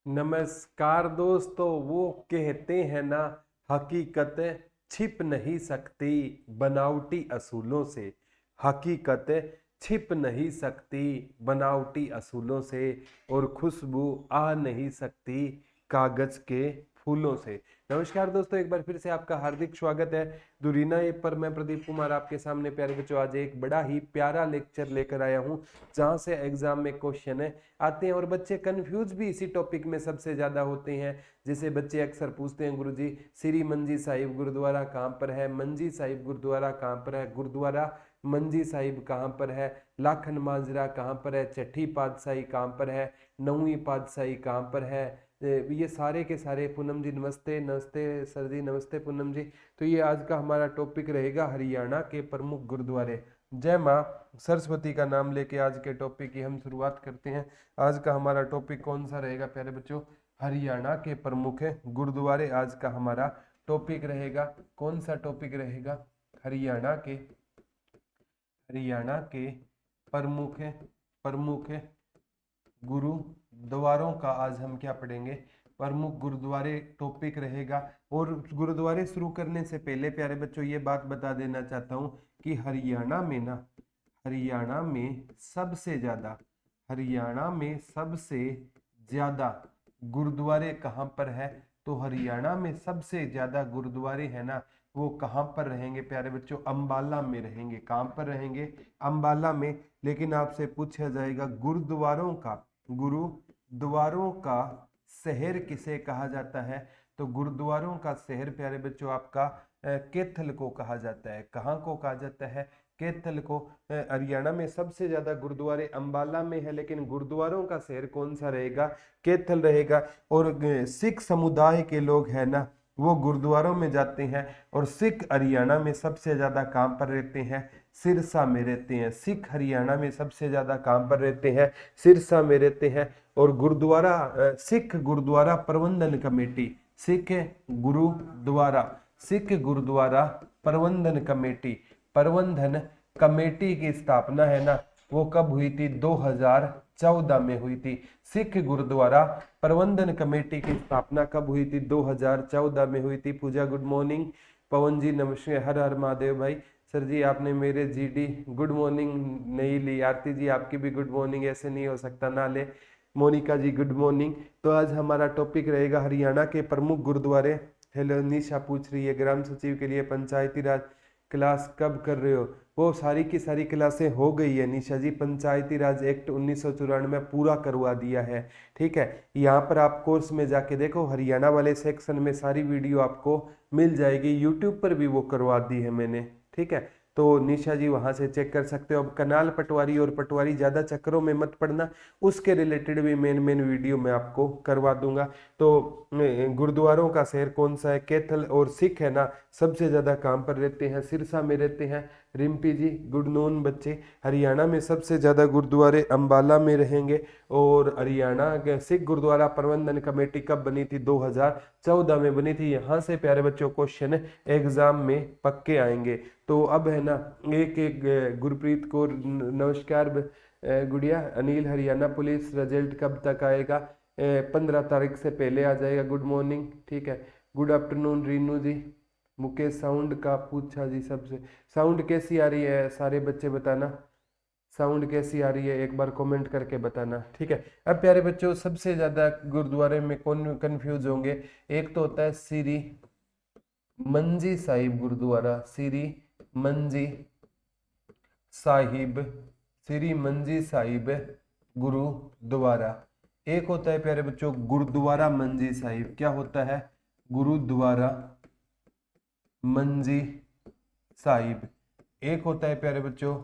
नमस्कार दोस्तों। वो कहते हैं ना, हकीकत छिप नहीं सकती बनावटी असूलों से। हकीकत छिप नहीं सकती बनावटी असूलों से, और खुशबू आ नहीं सकती कागज के फूलों से। नमस्कार दोस्तों, एक बार फिर से आपका हार्दिक स्वागत है दुरीना ऐप पर। मैं प्रदीप कुमार आपके सामने प्यारे बच्चों आज एक बड़ा ही प्यारा लेक्चर लेकर आया हूं, जहां से एग्जाम में क्वेश्चन आते हैं और बच्चे कंफ्यूज भी इसी टॉपिक में सबसे ज्यादा होते हैं। जैसे बच्चे अक्सर पूछते हैं, गुरुजी श्री मंजी साहिब गुरुद्वारा कहाँ पर है, मंजी साहिब गुरुद्वारा कहाँ पर है, गुरुद्वारा मंजी साहिब कहाँ पर है, लाखन माजरा कहाँ पर है, छठी पातशाही कहाँ पर है, नौवीं पातशाही कहाँ पर है। ये सारे के सारे, पूनम जी नमस्ते। नमस्ते सर जी, नमस्ते पूनम जी। तो ये आज का हमारा टॉपिक रहेगा हरियाणा के प्रमुख गुरुद्वारे। जय माँ सरस्वती का नाम लेके आज के टॉपिक की हम शुरुआत करते हैं। आज का हमारा टॉपिक कौन सा रहेगा प्यारे बच्चों? हरियाणा के प्रमुख गुरुद्वारे आज का हमारा टॉपिक रहेगा। कौन सा टॉपिक रहेगा? हरियाणा के प्रमुख प्रमुख गुरुद्वारों का आज हम क्या पढ़ेंगे? प्रमुख गुरुद्वारे टॉपिक रहेगा। और गुरुद्वारे शुरू करने से पहले प्यारे बच्चों ये बात बता देना चाहता हूँ कि हरियाणा में सबसे ज्यादा गुरुद्वारे कहाँ पर है? तो हरियाणा में सबसे ज्यादा गुरुद्वारे है ना, वो कहाँ पर रहेंगे प्यारे बच्चों? अंबाला में रहेंगे। कहाँ पर रहेंगे? अंबाला में। लेकिन आपसे पूछा जाएगा गुरुद्वारों का शहर किसे कहा जाता है? तो गुरुद्वारों का शहर प्यारे बच्चों आपका कैथल को कहा जाता है। कहाँ को कहा जाता है? कैथल को। हरियाणा में सबसे ज्यादा गुरुद्वारे अंबाला में है, लेकिन गुरुद्वारों का शहर कौन सा रहेगा? कैथल रहेगा। और सिख समुदाय के लोग हैं ना, वो गुरुद्वारों में जाते हैं। और सिख हरियाणा में सबसे ज्यादा कहाँ पर रहते हैं? सिरसा में रहते हैं। सिख हरियाणा में सबसे ज्यादा कहाँ पर रहते हैं? सिरसा में रहते हैं। और सिख गुरुद्वारा प्रबंधन कमेटी, सिख गुरुद्वारा प्रबंधन कमेटी की स्थापना है ना, वो कब हुई थी? 2014 में हुई थी। सिख गुरुद्वारा प्रबंधन कमेटी की स्थापना कब हुई थी? 2014 में हुई थी। पूजा गुड मॉर्निंग। पवन जी नमस्ते। हर हर महादेव भाई। सर जी आपने मेरे जीडी गुड मॉर्निंग नहीं ली। आरती जी आपकी भी गुड मॉर्निंग, ऐसे नहीं हो सकता ना ले। मोनिका जी गुड मॉर्निंग। तो आज हमारा टॉपिक रहेगा हरियाणा के प्रमुख गुरुद्वारे। हेलो निशा पूछ रही है ग्राम सचिव के लिए पंचायती राज क्लास कब कर रहे हो? वो सारी की सारी क्लासें हो गई है निशा जी। पंचायती राज एक्ट 1994 पूरा करवा दिया है। ठीक है, यहाँ पर आप कोर्स में जाके देखो, हरियाणा वाले सेक्शन में सारी वीडियो आपको मिल जाएगी। यूट्यूब पर भी वो करवा दी है मैंने। ठीक है, तो निशा जी वहां से चेक कर सकते हो। अब कनाल पटवारी और पटवारी ज्यादा चक्करों में मत पड़ना, उसके रिलेटेड भी मेन वीडियो मैं आपको करवा दूंगा। तो गुरुद्वारों का शहर कौन सा है? कैथल। और सिख है ना सबसे ज्यादा कहाँ पर रहते हैं? सिरसा में रहते हैं। रिम्पी जी गुड नून बच्चे। हरियाणा में सबसे ज्यादा गुरुद्वारे अंबाला में रहेंगे। और हरियाणा के सिख गुरुद्वारा प्रबंधन कमेटी कब बनी थी? 2014 में बनी थी। यहाँ से प्यारे बच्चों क्वेश्चन एग्जाम में पक्के आएंगे। तो अब है ना, एक गुरप्रीत कौर नमस्कार गुड़िया। अनिल हरियाणा पुलिस रिजल्ट कब तक आएगा? 15 तारीख से पहले आ जाएगा। Good morning. ठीक है, गुड आफ्टरनून रीनू जी। मुकेश साउंड का पूछा जी सबसे। साउंड कैसी आ रही है सारे बच्चे बताना, साउंड कैसी आ रही है एक बार कमेंट करके बताना। ठीक है, अब प्यारे बच्चों सबसे ज्यादा गुरुद्वारे में कौन कंफ्यूज होंगे? एक तो होता है श्री मंजी साहिब गुरुद्वारा, श्री मंजी साहिब गुरुद्वारा। एक होता है प्यारे बच्चों गुरुद्वारा मंजी साहिब। क्या होता है? गुरुद्वारा मंजी साहिब। एक होता है प्यारे बच्चों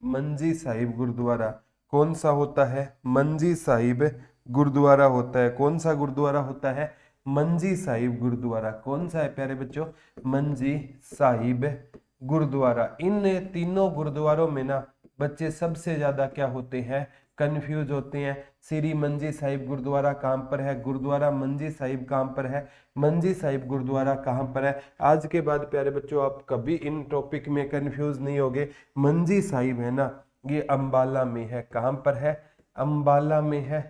मंजी साहिब गुरुद्वारा। कौन सा होता है? मंजी साहिब गुरुद्वारा होता है। कौन सा गुरुद्वारा होता है? मंजी साहिब गुरुद्वारा। कौन सा है प्यारे बच्चों? मंजी साहिब गुरुद्वारा। इन तीनों गुरुद्वारों में ना बच्चे सबसे ज्यादा क्या होते हैं? कंफ्यूज होते हैं। श्री मंजी साहिब गुरुद्वारा कहाँ पर है? गुरुद्वारा मंजी साहिब कहाँ पर है? मंजी साहिब गुरुद्वारा कहाँ पर है? आज के बाद प्यारे बच्चों आप कभी इन टॉपिक में कंफ्यूज नहीं होगे। मंजी साहिब है ना, ये अंबाला में है। कहाँ पर है? अंबाला में है।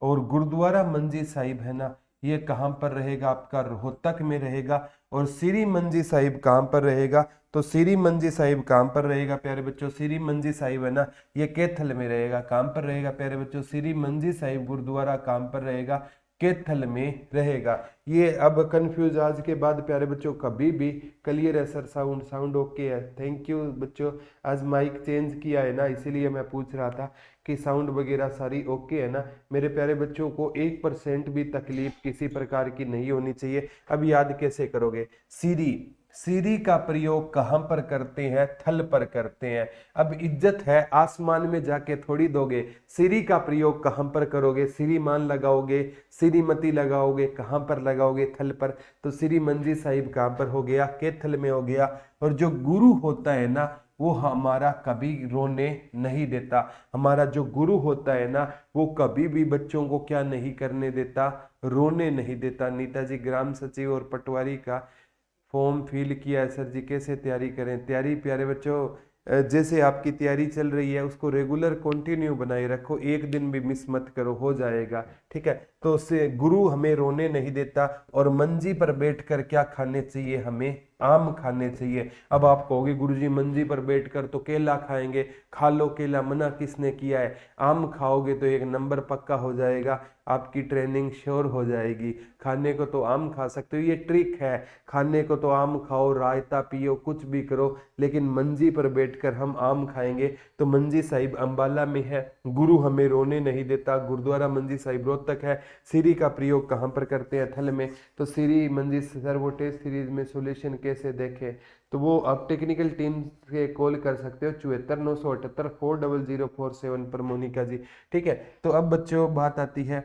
और गुरुद्वारा मंजी साहिब है ना, ये कहाँ पर रहेगा, आपका रोहतक में रहेगा। और श्री मंजी साहिब कहाँ पर रहेगा, तो श्री मंजी साहिब कहाँ पर रहेगा प्यारे बच्चों, श्री मंजी साहिब है ना, ये कैथल में रहेगा। कहाँ पर रहेगा प्यारे बच्चों, श्री मंजी साहिब गुरुद्वारा कहाँ पर रहेगा, कैथल में रहेगा। ये अब कंफ्यूज आज के बाद प्यारे बच्चों कभी भी क्लियर है सर, साउंड साउंड ओके है। थैंक यू बच्चों, आज माइक चेंज किया है ना, इसीलिए मैं पूछ रहा था कि साउंड वगैरह सारी ओके है ना। मेरे प्यारे बच्चों को 1% भी तकलीफ किसी प्रकार की नहीं होनी चाहिए। अब याद कैसे करोगे, सीरी, सीरी का प्रयोग कहां पर करते हैं, थल पर करते हैं। अब इज्जत है आसमान में जाके थोड़ी दोगे, सीरी का प्रयोग कहां पर करोगे, श्रीमान लगाओगे, श्रीमती लगाओगे, कहां पर लगाओगे, थल पर। तो श्री मंजी साहिब कहां पर हो गया, कैथल में हो गया। और जो गुरु होता है ना, वो हमारा कभी रोने नहीं देता। हमारा जो गुरु होता है ना, वो कभी भी बच्चों को क्या नहीं करने देता, रोने नहीं देता। नीता जी ग्राम सचिव और पटवारी का फॉर्म फिल किया है सर जी, कैसे तैयारी करें। तैयारी प्यारे बच्चों जैसे आपकी तैयारी चल रही है उसको रेगुलर कंटिन्यू बनाए रखो, एक दिन भी मिस मत करो, हो जाएगा ठीक है। तो उससे गुरु हमें रोने नहीं देता। और मंजी पर बैठकर क्या खाने चाहिए, हमें आम खाने चाहिए। अब आप कहोगे गुरुजी मंजी पर बैठकर तो केला खाएंगे, खा लो केला, मना किसने किया है। आम खाओगे तो 1 नंबर पक्का हो जाएगा, आपकी ट्रेनिंग श्योर हो जाएगी। खाने को तो आम खा सकते हो, ये ट्रिक है। खाने को तो आम खाओ, रायता पियो, कुछ भी करो, लेकिन मंजी पर बैठकर हम आम खाएंगे। तो मंजी साहिब अंबाला में है, गुरु हमें रोने नहीं देता। गुरुद्वारा मंजी साहिब रोहतक है। सीरी का प्रयोग कहाँ पर करते हैं, थल में। तो सीरी मंजी सर वो टेस्ट सीरीज में सोल्यूशन कैसे देखें, तो वो आप टेक्निकल टीम से कॉल कर सकते हो 74 978 400 447 पर, मोनिका जी ठीक है। तो अब बच्चों बात आती है,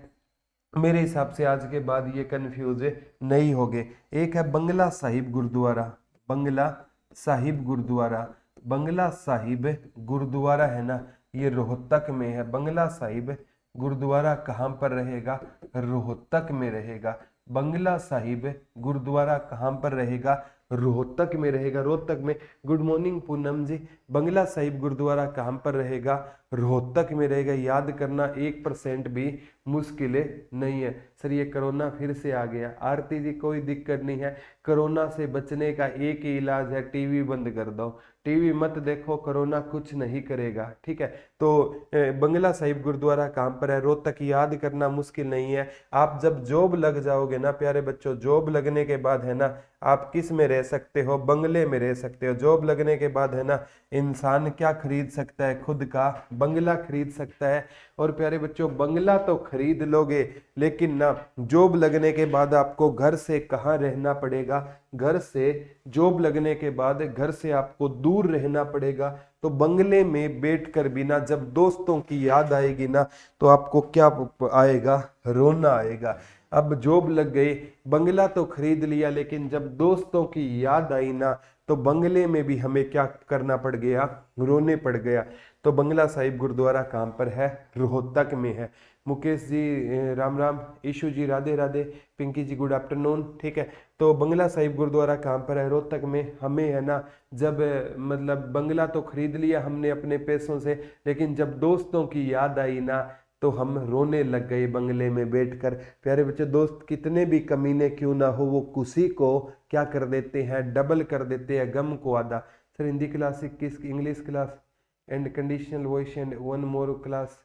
मेरे हिसाब से आज के बाद ये कंफ्यूज नहीं होगे। एक है बंगला साहिब गुरुद्वारा, बंगला साहिब गुरुद्वारा, बंगला साहिब गुरुद्वारा है ना, ये रोहतक में है। बंगला साहिब गुरुद्वारा कहाँ पर रहेगा, रोहतक में रहेगा। बंगला साहिब गुरुद्वारा कहाँ पर रहेगा, रोहतक में रहेगा। रोहतक में। गुड मॉर्निंग पूनम जी। बंगला साहिब गुरुद्वारा कहाँ पर रहेगा, रोहतक में रहेगा। याद करना 1% भी मुश्किल नहीं है। सर ये कोरोना फिर से आ गया। आरती जी कोई दिक्कत नहीं है, कोरोना से बचने का एक ही इलाज है, टीवी बंद कर दो, टीवी मत देखो, कोरोना कुछ नहीं करेगा ठीक है। तो बंगला साहिब गुरुद्वारा कहाँ पर है, रोहतक। याद करना मुश्किल नहीं है। आप जब जॉब लग जाओगे ना प्यारे बच्चों, जॉब लगने के बाद है ना, आप किस में रह सकते हो, बंगले में रह सकते हो। जॉब लगने के बाद है ना, इंसान क्या खरीद सकता है, खुद का बंगला खरीद सकता है। और प्यारे बच्चों बंगला तो खरीद लोगे, लेकिन ना जॉब लगने के बाद आपको घर से कहाँ रहना पड़ेगा, घर से जॉब लगने के बाद घर से आपको दूर रहना पड़ेगा। तो बंगले में बैठकर भी ना, जब दोस्तों की याद आएगी ना, तो आपको क्या आएगा, रोना आएगा। अब जॉब लग गई, बंगला तो खरीद लिया, लेकिन जब दोस्तों की याद आई ना, तो बंगले में भी हमें क्या करना पड़ गया, रोने पड़ गया। तो बंगला साहिब गुरुद्वारा कहाँ पर है, रोहतक में है। मुकेश जी राम राम, ईशु जी राधे राधे, पिंकी जी गुड आफ्टरनून ठीक है। तो बंगला साहिब गुरुद्वारा कहाँ पर है, रोहतक में। हमें है ना, जब मतलब बंगला तो खरीद लिया हमने अपने पैसों से, लेकिन जब दोस्तों की याद आई ना, तो हम रोने लग गए बंगले में बैठकर। प्यारे बच्चे दोस्त कितने भी कमीने क्यों ना हो, वो खुशी को क्या कर देते हैं, डबल कर देते हैं, गम को आधा। Sir Hindi class 21, English class and conditional voice and 1 more class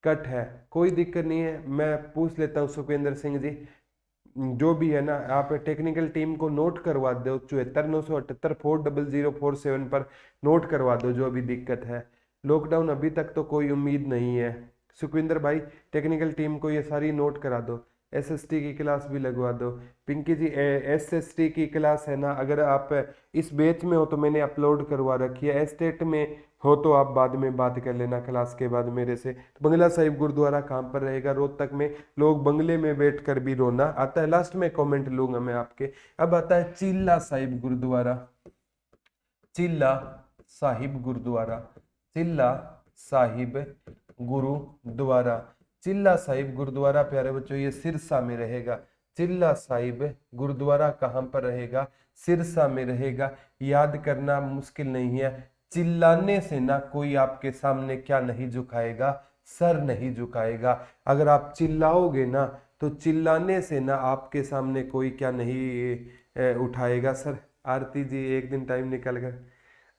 cut है, कोई दिक्कत नहीं है, मैं पूछ लेता हूँ सुखविंदर सिंह जी। जो भी है ना, आप टेक्निकल टीम को नोट करवा दो 74 978 400 447 पर नोट करवा दो जो भी दिक्कत है। लॉकडाउन अभी तक तो कोई उम्मीद नहीं है। सुखविंदर भाई टेक्निकल टीम को ये सारी नोट करा दो, एसएसटी की क्लास भी लगवा दो। पिंकी जी एसएसटी की क्लास है ना, अगर आप इस बैच में हो तो मैंने अपलोड करवा रखी है, एस्टेट में हो तो आप बाद में बात कर लेना क्लास के बाद मेरे से। तो बंगला साहिब गुरुद्वारा कहाँ पर रहेगा, रोहतक में। लोग बंगले में बैठकर भी रोना आता है, लास्ट में कमेंट लूंगा मैं आपके। अब आता है चिल्ला साहिब गुरुद्वारा, चिल्ला साहिब गुरुद्वारा, चिल्ला साहिब गुरुद्वारा। चिल्ला साहिब गुरुद्वारा प्यारे बच्चों ये सिरसा में रहेगा। चिल्ला साहिब गुरुद्वारा कहाँ पर रहेगा, सिरसा में रहेगा। याद करना मुश्किल नहीं है। चिल्लाने से ना कोई आपके सामने क्या नहीं झुकाएगा, सर नहीं झुकाएगा। अगर आप चिल्लाओगे ना तो चिल्लाने से ना आपके सामने कोई क्या नहीं उठाएगा। सर आरती जी एक दिन टाइम निकल कर,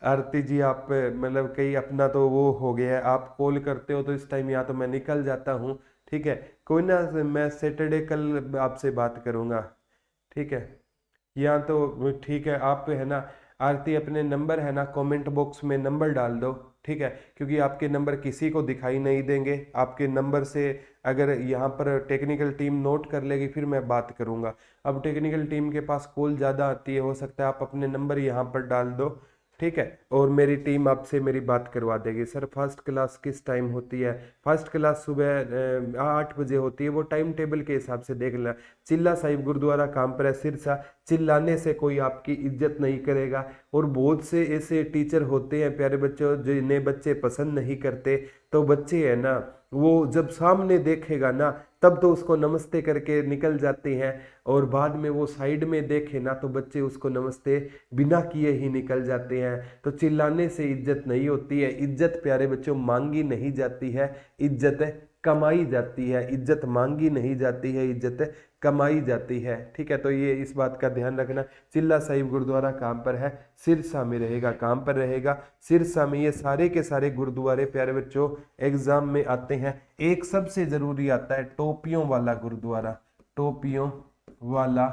आरती जी आप मतलब कहीं अपना तो वो हो गया है, आप कॉल करते हो तो इस टाइम या तो मैं निकल जाता हूँ, ठीक है, कोई ना, मैं सैटरडे कल आपसे बात करूँगा, ठीक है, या तो ठीक है, आप है ना आरती अपने नंबर है ना कमेंट बॉक्स में नंबर डाल दो, ठीक है, क्योंकि आपके नंबर किसी को दिखाई नहीं देंगे, आपके नंबर से अगर यहाँ पर टेक्निकल टीम नोट कर लेगी फिर मैं बात करूँगा। अब टेक्निकल टीम के पास कॉल ज़्यादा आती है, हो सकता है आप अपने नंबर यहाँ पर डाल दो, ठीक है, और मेरी टीम आपसे मेरी बात करवा देगी। सर फर्स्ट क्लास किस टाइम होती है? फर्स्ट क्लास सुबह 8 बजे होती है, वो टाइम टेबल के हिसाब से देख लेना। चिल्ला साहिब गुरुद्वारा काम पर है सिरसा, चिल्लाने से कोई आपकी इज्जत नहीं करेगा। और बहुत से ऐसे टीचर होते हैं प्यारे बच्चों जिन्हें बच्चे पसंद नहीं करते, तो बच्चे है ना वो जब सामने देखेगा ना तब तो उसको नमस्ते करके निकल जाते हैं, और बाद में वो साइड में देखे ना तो बच्चे उसको नमस्ते बिना किए ही निकल जाते हैं। तो चिल्लाने से इज्जत नहीं होती है। इज्जत प्यारे बच्चों मांगी नहीं जाती है, इज्जत कमाई जाती है। इज्जत मांगी नहीं जाती है, इज्जत कमाई जाती है, ठीक है। तो ये इस बात का ध्यान रखना। चिल्ला साहिब गुरुद्वारा कहाँ पर है? सिरसा में रहेगा, कहाँ पर रहेगा? सिरसा में। ये सारे के सारे गुरुद्वारे प्यारे बच्चों एग्जाम में आते हैं। एक सबसे जरूरी आता है टोपियों वाला गुरुद्वारा, टोपियों वाला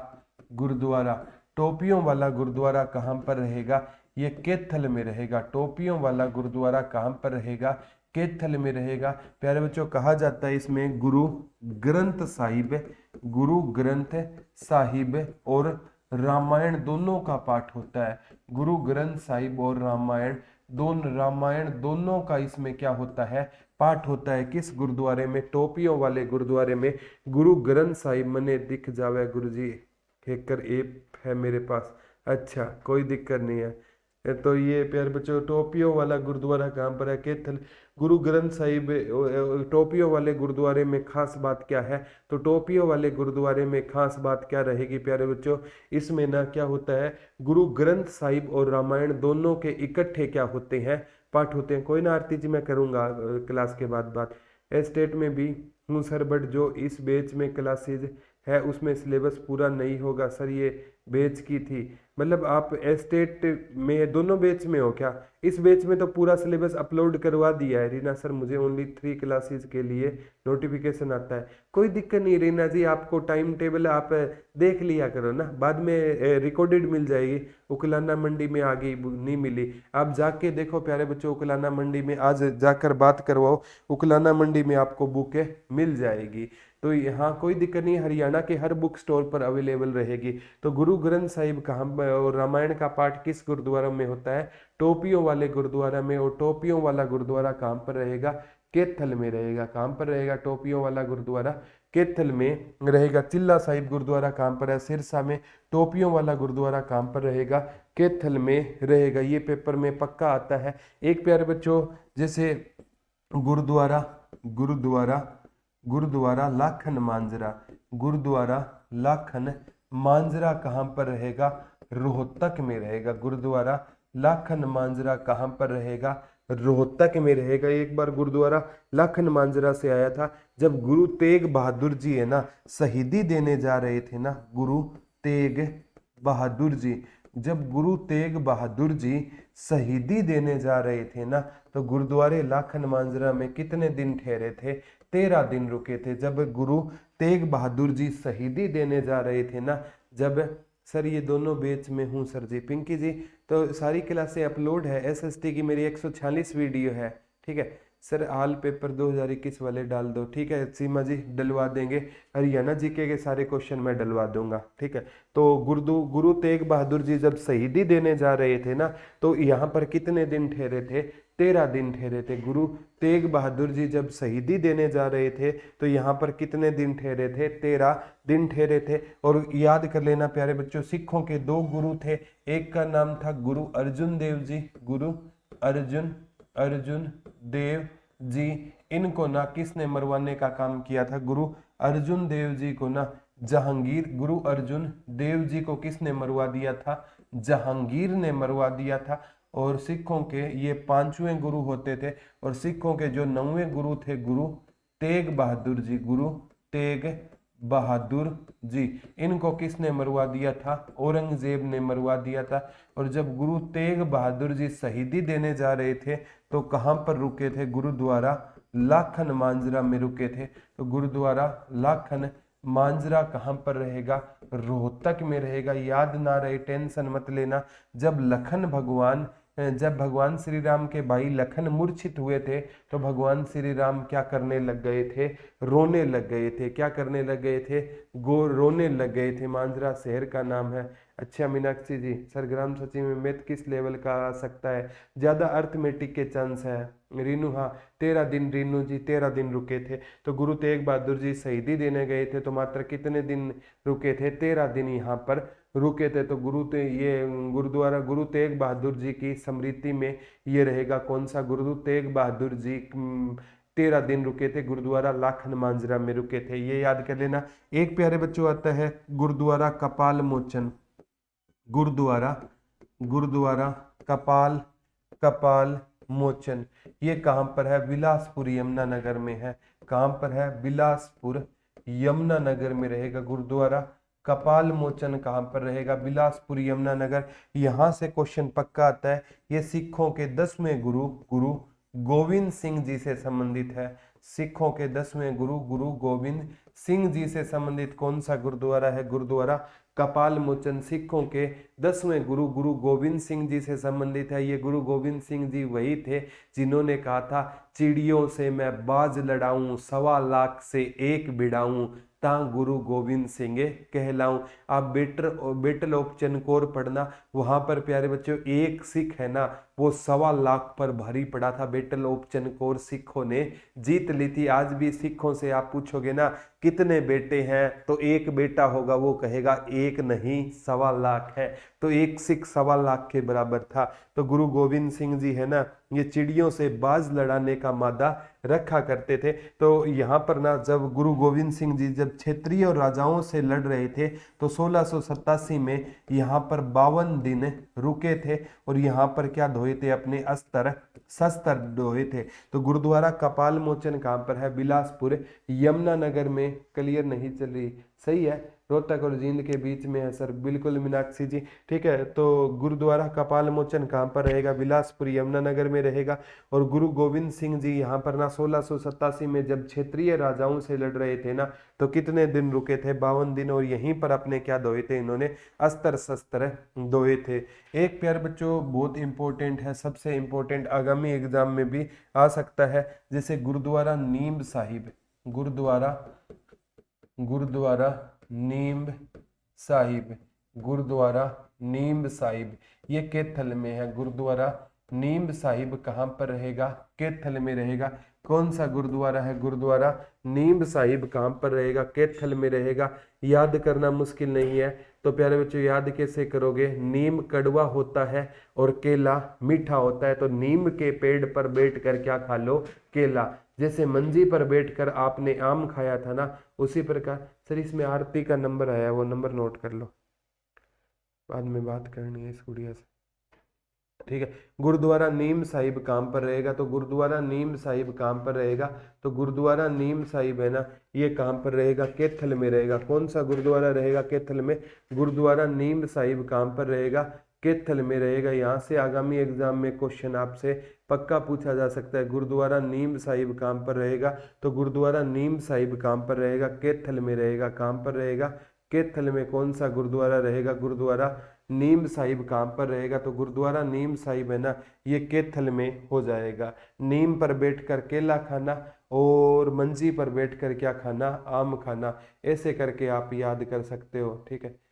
गुरुद्वारा। टोपियों वाला गुरुद्वारा कहाँ पर रहेगा? ये कैथल में रहेगा। टोपियों वाला गुरुद्वारा कहाँ पर रहेगा? कैथल में रहेगा। प्यारे बच्चों कहा जाता है इसमें गुरु ग्रंथ साहिब, गुरु ग्रंथ साहिब और रामायण दोनों का पाठ होता है। गुरु ग्रंथ साहिब और रामायण दोनों का इसमें क्या होता है? पाठ होता है। किस गुरुद्वारे में? टोपियों वाले गुरुद्वारे में। गुरु ग्रंथ साहिब मने दिख जावे गुरु जी, हैकर ऐप है मेरे पास, अच्छा कोई दिक्कत नहीं है। तो ये प्यारे बच्चों टोपियों वाला गुरुद्वारा कहाँ पर है? कैथल। गुरु ग्रंथ साहिब टोपियों वाले गुरुद्वारे में खास बात क्या है? तो टोपियों वाले गुरुद्वारे में खास बात क्या रहेगी प्यारे बच्चों? इसमें ना क्या होता है, गुरु ग्रंथ साहिब और रामायण दोनों के इकट्ठे क्या होते हैं? पाठ होते हैं। कोई ना आरती जी मैं करूँगा क्लास के बाद बात। स्टेट में भी हूँ सर, बट जो इस बैच में क्लासेज है उसमें सिलेबस पूरा नहीं होगा सर, ये बैच की थी। मतलब आप स्टेट में दोनों बैच में हो क्या? इस बैच में तो पूरा सिलेबस अपलोड करवा दिया है रीना सर, मुझे ओनली 3 क्लासेस के लिए नोटिफिकेशन आता है। कोई दिक्कत नहीं रीना जी, आपको टाइम टेबल आप देख लिया करो ना, बाद में रिकॉर्डेड मिल जाएगी। उकलाना मंडी में आ गई, नहीं मिली, आप जाके देखो प्यारे बच्चों, उकलाना मंडी में आज जाकर बात करवाओ, उकलाना मंडी में आपको बुकें मिल जाएगी। तो यहाँ कोई दिक्कत नहीं, हरियाणा के हर बुक स्टोर पर अवेलेबल रहेगी। तो गुरु ग्रंथ साहिब कहाँ और रामायण का पाठ किस गुरुद्वारा में होता है? टोपियों वाले गुरुद्वारा में। और टोपियों वाला गुरुद्वारा कहाँ पर रहेगा? कैथल में रहेगा। कहाँ पर रहेगा टोपियों वाला गुरुद्वारा? कैथल में रहेगा। चिल्ला साहिब गुरुद्वारा कहाँ पर है? सिरसा में। टोपियों वाला गुरुद्वारा कहाँ पर रहेगा? कैथल में रहेगा। ये पेपर में पक्का आता है। एक प्यारे बच्चों जैसे गुरुद्वारा गुरुद्वारा गुरुद्वारा लाखन मांजरा, गुरुद्वारा लाखन मांजरा कहाँ पर रहेगा? रोहतक में रहेगा। गुरुद्वारा लाखन मांजरा कहाँ पर रहेगा? रोहतक में रहेगा। एक बार गुरुद्वारा लाखन मांजरा से आया था जब गुरु तेग बहादुर जी है ना शहीदी देने जा रहे थे ना, गुरु तेग बहादुर जी, जब गुरु तेग बहादुर जी शहीदी देने जा रहे थे ना, तो गुरुद्वारे लाखन मांजरा में कितने दिन ठहरे थे? 13 दिन रुके थे। जब गुरु तेग बहादुर जी शहीदी देने जा रहे थे ना, जब सर ये दोनों बैच में हूँ सर जी, पिंकी जी तो सारी क्लासें अपलोड है, एसएसटी की मेरी 146 वीडियो है, ठीक है सर। हाल पेपर 2021 वाले डाल दो, ठीक है सीमा जी डलवा देंगे। हरियाणा जीके के सारे क्वेश्चन मैं डलवा दूंगा, ठीक है। तो गुरु तेग बहादुर जी जब शहीदी देने जा रहे थे ना, तो यहाँ पर कितने दिन ठहरे थे? 13 दिन ठहरे थे। गुरु तेग बहादुर जी जब शहीदी देने जा रहे थे तो यहाँ पर कितने दिन ठहरे थे? 13 दिन ठहरे थे। और याद कर लेना प्यारे बच्चों, सिखों के 2 गुरु थे, एक का नाम था गुरु अर्जुन देव जी, गुरु अर्जुन देव जी। इनको ना किसने मरवाने का काम किया था? गुरु अर्जुन देव जी को ना जहांगीर, गुरु अर्जुन देव जी को किसने मरवा दिया था? जहांगीर ने मरवा दिया था। और सिखों के ये 5वें गुरु होते थे। और सिखों के जो 9वें गुरु थे गुरु तेग बहादुर जी, गुरु तेग बहादुर जी। इनको किसने मरवा दिया था? औरंगजेब ने मरवा दिया था। और जब गुरु तेग बहादुर जी शहीदी देने जा रहे थे तो कहाँ पर रुके थे? गुरुद्वारा लाखन मांजरा में रुके थे। तो गुरुद्वारा लाखन मांजरा कहाँ पर रहेगा? रोहतक में रहेगा। याद ना रहे टेंशन मत लेना। जब भगवान श्री राम के भाई लखन मूर्छित हुए थे तो भगवान श्री राम क्या करने लग गए थे? रोने लग गए थे। क्या करने लग गए थे? रोने लग गए थे। मांजरा शहर का नाम है। अच्छा मीनाक्षी जी, सरग्राम सची में मैथ किस लेवल का आ सकता है? ज्यादा अर्थमेटिक के चांस है। रीनू, हाँ 13 दिन, रीनू जी 13 दिन रुके थे। तो गुरु तेग बहादुर जी शहीदी देने गए थे तो मात्र कितने दिन रुके थे? 13 दिन यहाँ पर रुके थे। तो ये गुरुद्वारा गुरु तेग बहादुर जी की स्मृति में ये रहेगा। कौन सा? गुरु तेग बहादुर जी 13 दिन रुके थे, गुरुद्वारा लाखन मांजरा में रुके थे। ये याद कर लेना। एक प्यारे बच्चों आता है गुरुद्वारा कपाल मोचन। गुरुद्वारा गुरुद्वारा कपाल कपाल मोचन ये कहाँ पर है? बिलासपुर यमुनानगर में है। कहाँ पर है? बिलासपुर यमुनानगर में रहेगा गुरुद्वारा कपाल मोचन। कहाँ पर रहेगा? बिलासपुर यमुनानगर। यहाँ से क्वेश्चन पक्का आता है। ये सिखों के 10वें गुरु गुरु गोविंद सिंह जी से संबंधित है। सिखों के 10वें गुरु गुरु गोविंद सिंह जी से संबंधित कौन सा गुरुद्वारा है? गुरुद्वारा कपाल मोचन। सिखों के 10वें गुरु गुरु गोविंद सिंह जी से संबंधित है। ये गुरु गोविंद सिंह जी वही थे जिन्होंने कहा था चिड़ियों से मैं बाज लड़ाऊं, 1.25 लाख से एक भिड़ाऊं, ता गुरु गोविंद सिंह कहलाऊं। आप बेटल ऑफ चनकौर पढ़ना, वहां पर प्यारे बच्चों एक सिख है ना वो 1.25 लाख पर भारी पड़ा था। बेटल ऑफ चनकौर सिखों ने जीत ली थी। आज भी सिखों से आप पूछोगे ना कितने बेटे हैं तो एक बेटा होगा, वो कहेगा एक नहीं 1.25 लाख है। तो एक सिख 1.25 लाख के बराबर था। तो गुरु गोविंद सिंह जी है ना ये चिड़ियों से बाज लड़ाने का मादा रखा करते थे। तो यहाँ पर ना जब गुरु गोविंद सिंह जी जब क्षेत्रीय और राजाओं से लड़ रहे थे तो 1687 में यहाँ पर 52 दिन रुके थे और यहाँ पर क्या धोए थे? अपने अस्त्र शस्त्र धोए थे। तो गुरुद्वारा कपाल मोचन कहाँ पर है? बिलासपुर यमुनानगर में। क्लियर नहीं चल रही? सही है, रोहतक और जींद के बीच में है सर। बिल्कुल मीनाक्षी जी, ठीक है। तो गुरुद्वारा कपाल मोचन कहाँ पर रहेगा? बिलासपुर यमुनानगर में रहेगा। और गुरु गोविंद सिंह जी यहाँ पर ना 1687 में जब क्षेत्रीय राजाओं से लड़ रहे थे ना तो कितने दिन रुके थे? 52 दिन। और यहीं पर अपने क्या धोए थे? इन्होंने अस्त्र शस्त्र धोए थे। एक प्यार बच्चों बहुत इंपॉर्टेंट है, सबसे इंपॉर्टेंट, आगामी एग्जाम में भी आ सकता है, जैसे गुरुद्वारा नीम साहिब। गुरुद्वारा नीम साहिब, गुरुद्वारा नीम साहिब ये कैथल में है। गुरुद्वारा नीम साहिब कहाँ पर रहेगा? कैथल में रहेगा। कौन सा गुरुद्वारा है? गुरुद्वारा नीम साहिब कहाँ पर रहेगा? कैथल में रहेगा। याद करना मुश्किल नहीं है। तो प्यारे बच्चों याद कैसे करोगे? नीम कड़वा होता है और केला मीठा होता है। तो नीम के पेड़ पर बैठकर क्या खा लो? केला। जैसे मंजी पर बैठकर आपने आम खाया था ना, उसी प्रकार। सर इसमें आरती का नंबर आया, वो नंबर नोट कर लो, बाद में बात करनी है इस गुड़िया से, ठीक है। गुरुद्वारा नीम साहिब कहाँ पर रहेगा? तो गुरुद्वारा नीम साहिब कहाँ पर रहेगा? तो गुरुद्वारा नीम साहिब है ना ये कहाँ पर रहेगा? कैथल में रहेगा। कौन सा गुरुद्वारा रहेगा कैथल में? गुरुद्वारा नीम साहिब कहाँ पर रहेगा? कैथल में रहेगा। यहाँ से आगामी एग्जाम में क्वेश्चन आपसे पक्का पूछा जा सकता है। गुरुद्वारा नीम साहिब कहाँ पर रहेगा? तो गुरुद्वारा नीम साहिब कहाँ पर रहेगा? कैथल में रहेगा। कहाँ पर रहेगा? कैथल में। कौन सा गुरुद्वारा रहेगा? गुरुद्वारा नीम साहिब कहाँ पर रहेगा? तो गुरुद्वारा नीम साहिब है ना ये कैथल में हो जाएगा। नीम पर बैठकर केला खाना और मंजी पर बैठकर क्या खाना? आम खाना। ऐसे करके आप याद कर सकते हो, ठीक है।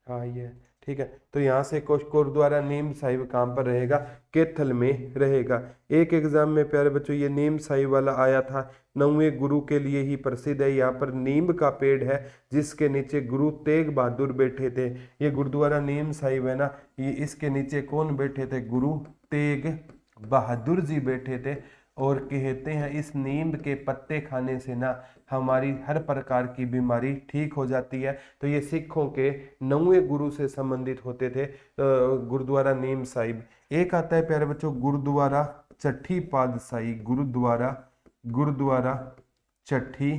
हाँ ये ठीक है। तो यहाँ से गुरुद्वारा नीम साहिब कहाँ पर रहेगा? कैथल में रहेगा। एक एग्जाम में प्यारे बच्चों ये नीम साहिब वाला आया था, 9वें गुरु के लिए ही प्रसिद्ध है। यहाँ पर नीम का पेड़ है जिसके नीचे गुरु तेग बहादुर बैठे थे। ये गुरुद्वारा नीम साहिब है ना, ये इसके नीचे कौन बैठे थे? गुरु तेग बहादुर जी बैठे थे। और कहते हैं इस नीम के पत्ते खाने से ना हमारी हर प्रकार की बीमारी ठीक हो जाती है। तो ये सिखों के 9वें गुरु से संबंधित होते थे, गुरुद्वारा नीम साहिब। एक आता है प्यारे बच्चों गुरुद्वारा चट्टी पातशाही, गुरुद्वारा गुरुद्वारा चट्टी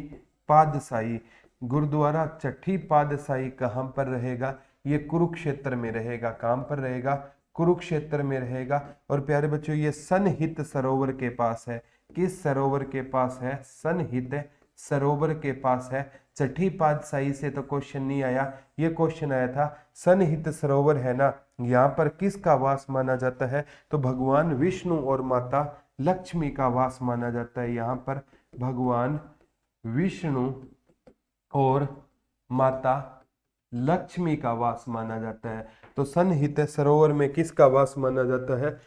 पातशाही। गुरुद्वारा चट्टी पातशाही कहाँ पर रहेगा? ये कुरुक्षेत्र में रहेगा। कहाँ पर रहेगा? कुरुक्षेत्र में रहेगा। और प्यारे बच्चों ये सनहित सरोवर के पास है। किस सरोवर के पास है? सनहित सरोवर के पास है। चट्टी पातशाही से तो क्वेश्चन नहीं आया, ये क्वेश्चन आया था सनहित सरोवर है ना, यहाँ पर किसका वास माना जाता है? तो भगवान विष्णु और माता लक्ष्मी का वास माना जाता है। यहाँ पर भगवान विष्णु और माता लक्ष्मी का वास माना जाता है। तो सनहित सरोवर में किसका वास माना जाता है?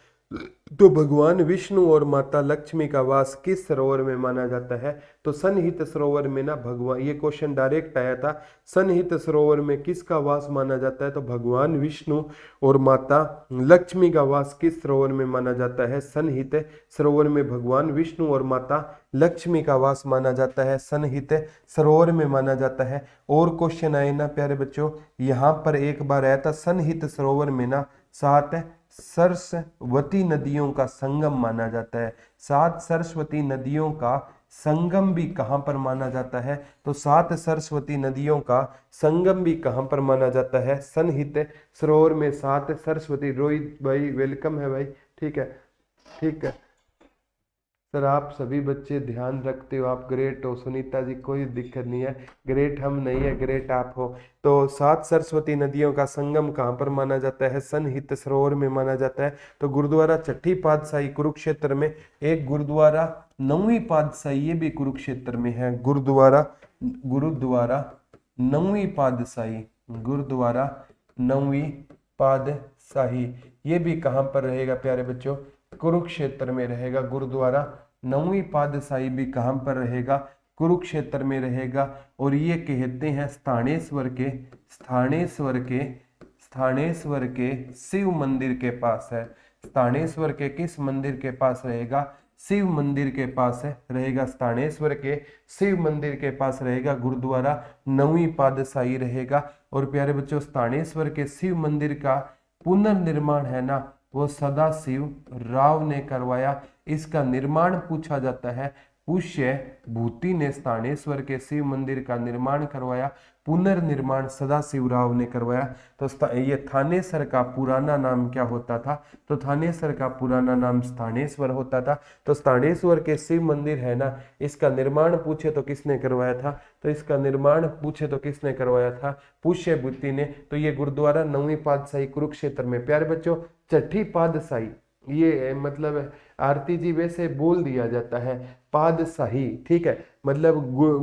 तो भगवान विष्णु और माता लक्ष्मी का वास किस सरोवर में माना जाता है? तो सनहित सरोवर में ना भगवान, ये क्वेश्चन डायरेक्ट आया था, सनहित सरोवर में किसका वास माना जाता है? तो भगवान विष्णु और माता लक्ष्मी का वास किस सरोवर में माना जाता है? सनहित सरोवर में भगवान विष्णु और माता लक्ष्मी का वास माना जाता है, सनहित सरोवर में माना जाता है। और क्वेश्चन आए ना प्यारे बच्चों, यहाँ पर एक बार आया था सनहित सरोवर में ना 7 सरस्वती नदियों का संगम माना जाता है। 7 सरस्वती नदियों का संगम भी कहाँ पर माना जाता है? तो 7 सरस्वती नदियों का संगम भी कहाँ पर माना जाता है? सनहित सरोवर में 7 सरस्वती। रोहित भाई वेलकम है भाई, ठीक है ठीक है सर, आप सभी बच्चे ध्यान रखते हो, आप ग्रेट हो। सुनीता जी कोई दिक्कत नहीं है, ग्रेट हम नहीं है, ग्रेट आप हो। तो 7 सरस्वती नदियों का संगम कहाँ पर माना जाता है? सनहित सरोवर में माना जाता है। तो गुरुद्वारा चट्टी पातशाही कुरुक्षेत्र में। एक गुरुद्वारा 9वीं पातशाही, ये भी कुरुक्षेत्र में है। गुरुद्वारा गुरुद्वारा 9वीं पातशाही, गुरुद्वारा 9वीं पातशाही, ये भी कहाँ पर रहेगा प्यारे बच्चों? कुरुक्षेत्र में रहेगा। गुरुद्वारा 9वीं पातशाही भी कहाँ पर रहेगा? कुरुक्षेत्र में रहेगा। और ये कहते हैं स्थानेश्वर के स्थानेश्वर के शिव मंदिर के पास है। स्थानेश्वर के किस मंदिर के पास रहेगा? शिव मंदिर के पास रहेगा। स्थानेश्वर के शिव मंदिर के पास रहेगा। गुरुद्वारा 9वीं पातशाही रहेगा। और प्यारे बच्चों स्थानेश्वर के शिव मंदिर का पुनर्निर्माण है ना, वो सदाशिव राव ने करवाया। इसका निर्माण पूछा जाता है, पुष्य भूति ने स्थानेश्वर के शिव मंदिर का निर्माण करवाया। पुनर्निर्माण सदाशिव राव ने करवाया। तो ये थानेसर का पुराना नाम क्या होता था? तो थानेसर का पुराना नाम स्थानेश्वर होता था। तो स्थानेश्वर के शिव मंदिर है ना, इसका निर्माण पूछे तो किसने करवाया था? तो इसका निर्माण पूछे तो किसने करवाया था? पुष्य भूति ने। तो ये गुरुद्वारा 9वीं पातशाही कुरुक्षेत्र में। प्यारे बच्चों चट्टी पातशाही, ये मतलब आरती जी वैसे बोल दिया जाता है पातशाही, ठीक है, मतलब